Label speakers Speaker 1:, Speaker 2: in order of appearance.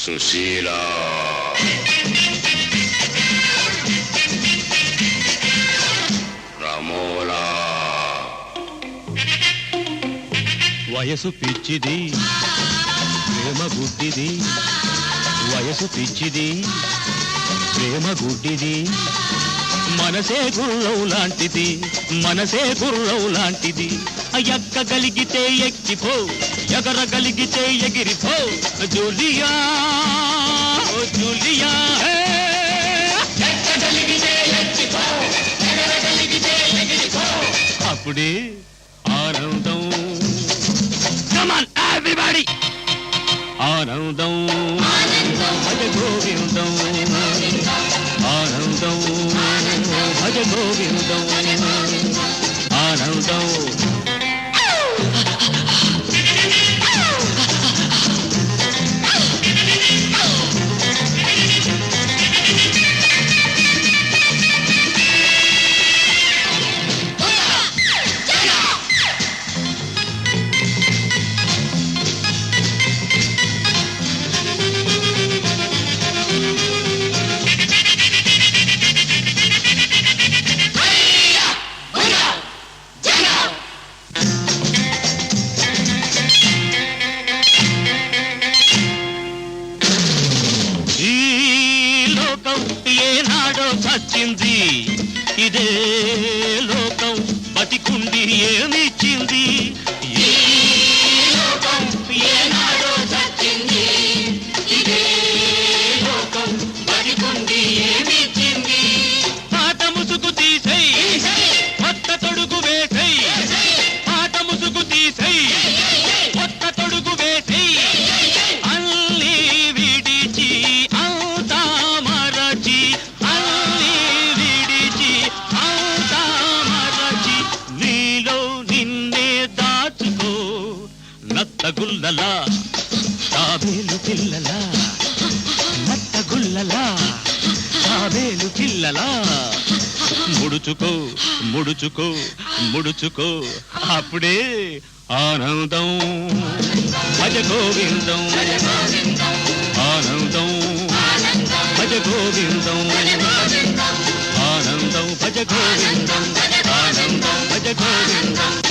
Speaker 1: సుశీల రమోలా
Speaker 2: వయసు పిచ్చిది ప్రేమ గుడ్డిది వయసు పిచ్చిది ప్రేమ గుడ్డిది మనసే గుర్రం లాంటిది మనసే గుర్రం లాంటిది ఎక్కగలిగితే ఎక్కిపో ఎగరగలిగితే ఎగిరిపో జూలియా ఓ జూలియా ఎక్కగలిగితే ఎక్కిపో ఎగరగలిగితే ఎగిరిపో అప్పుడే ఆనందం కమ్ ఆన్ ఎవ్రీబడీ ఆనందం భజ గోవిందం ఆనందం భజ గోవిందం ఆనందం ఏనాడో చచ్చింది ఇదే లోకం బతికుండి ఏమిచ్చింది ఈ లోకం ఏనాడో చచ్చింది ఇదే లోకం బతికుండి ఏమిచ్చింది పాత ముసుగు తీసై కొత్త తొడుగు వేసై పాత ముసుగు తీసై కొత్త తొడుగు వేసై అల్లి విడిచి నత్తగుల్లలా తాబేలు పిల్లలా నత్తగుల్లలా తాబేలు పిల్లలా ముడుచుకో ముడుచుకో ముడుచుకో అప్పుడే ఆనందం భజ గోవిందం ఆనందం భజ గోవిందం ఆనందం భజ గోవిందం ఆనందం భజ గోవిందం